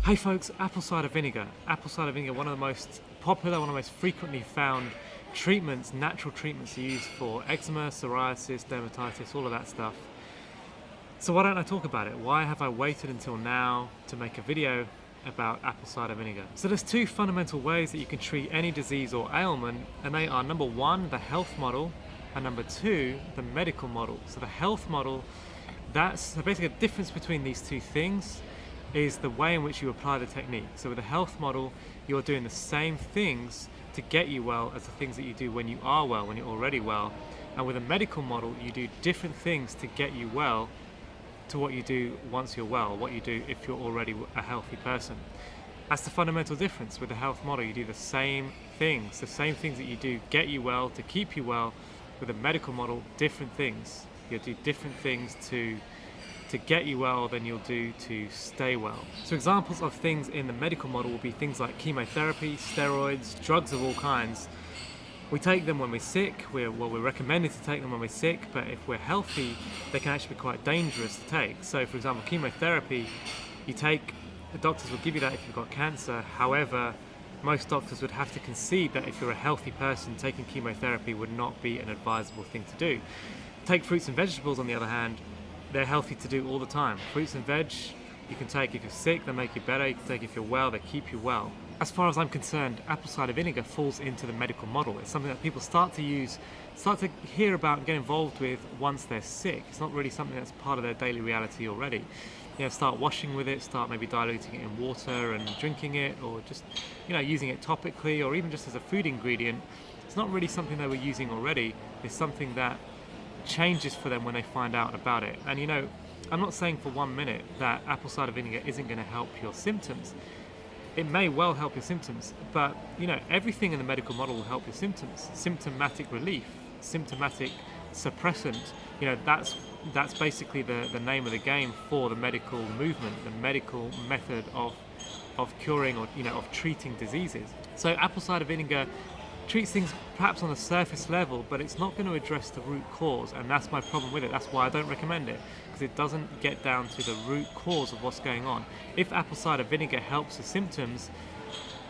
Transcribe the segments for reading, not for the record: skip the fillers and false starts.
Hey folks, apple cider vinegar. Apple cider vinegar, one of the most popular, one of the most frequently found treatments, natural treatments used for eczema, psoriasis, dermatitis, all of that stuff. So why don't I talk about it? Why have I waited until now to make a video about apple cider vinegar? So there's two fundamental ways that you can treat any disease or ailment, and they are number one, the health model, and number two, the medical model. So the health model, that's basically the difference between these two things is the way in which you apply the technique. So with the health model, you're doing the same things to get you well as the things that you do when you are well, when you're already well. And with a medical model, you do different things to get you well to what you do once you're well, what you do if you're already a healthy person. That's the fundamental difference. With the health model, you do the same things that you do get you well, to keep you well. With a medical model, different things. You do different things to get you well than you'll do to stay well. So examples of things in the medical model will be things like chemotherapy, steroids, drugs of all kinds. We take them when we're sick, we're recommended to take them when we're sick, but if we're healthy, they can actually be quite dangerous to take. So for example, chemotherapy, the doctors will give you that if you've got cancer. However, most doctors would have to concede that if you're a healthy person, taking chemotherapy would not be an advisable thing to do. Take fruits and vegetables, on the other hand, they're healthy to do all the time. Fruits and veg, you can take if you're sick, they make you better. You can take if you're well, they keep you well. As far as I'm concerned, apple cider vinegar falls into the medical model. It's something that people start to hear about and get involved with once they're sick. It's not really something that's part of their daily reality already. You know, start washing with it, start maybe diluting it in water and drinking it, or just, using it topically, or even just as a food ingredient. It's not really something they were using already. It's something that changes for them when they find out about it. And I'm not saying for 1 minute that apple cider vinegar isn't going to help your symptoms. It may well help your symptoms, but everything in the medical model will help your symptoms. Symptomatic relief, symptomatic suppressant, that's basically the name of the game for the medical movement, the medical method of curing or of treating diseases. So apple cider vinegar treats things perhaps on a surface level, but it's not going to address the root cause, and that's my problem with it. That's why I don't recommend it, because it doesn't get down to the root cause of what's going on. If apple cider vinegar helps the symptoms,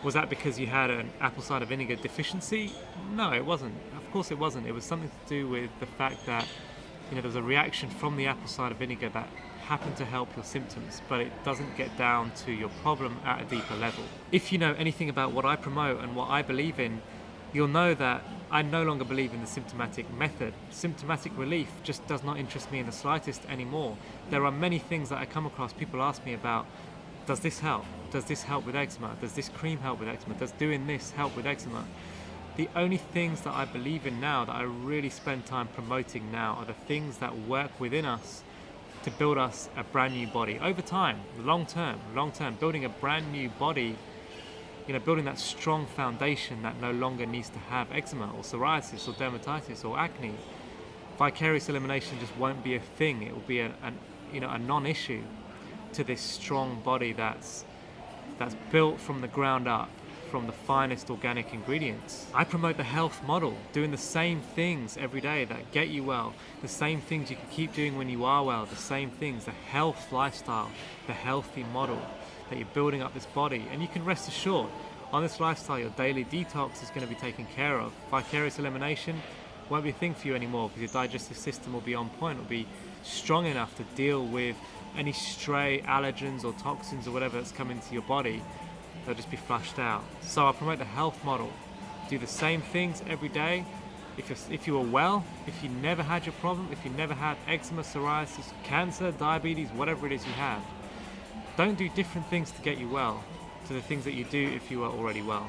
was that because you had an apple cider vinegar deficiency? No, it wasn't. Of course it wasn't. It was something to do with the fact that there was a reaction from the apple cider vinegar that happened to help your symptoms, but it doesn't get down to your problem at a deeper level. If you know anything about what I promote and what I believe in, you'll know that I no longer believe in the symptomatic method. Symptomatic relief just does not interest me in the slightest anymore. There are many things that I come across, people ask me about, does this help? Does this help with eczema? Does this cream help with eczema? Does doing this help with eczema? The only things that I believe in now, that I really spend time promoting now, are the things that work within us to build us a brand new body. Over time, long term, building a brand new body, building that strong foundation that no longer needs to have eczema or psoriasis or dermatitis or acne. Vicarious elimination just won't be a thing. It will be a non-issue to this strong body that's built from the ground up, from the finest organic ingredients. I promote the health model, doing the same things every day that get you well, the same things you can keep doing when you are well, the same things, the health lifestyle, the healthy model, that you're building up this body. And you can rest assured, on this lifestyle, your daily detox is going to be taken care of. Vicarious elimination won't be a thing for you anymore, because your digestive system will be on point, will be strong enough to deal with any stray allergens or toxins or whatever that's come into your body. They'll just be flushed out. So I promote the health model. Do the same things every day. If you were well, if you never had your problem, if you never had eczema, psoriasis, cancer, diabetes, whatever it is you have, don't do different things to get you well to the things that you do if you are already well.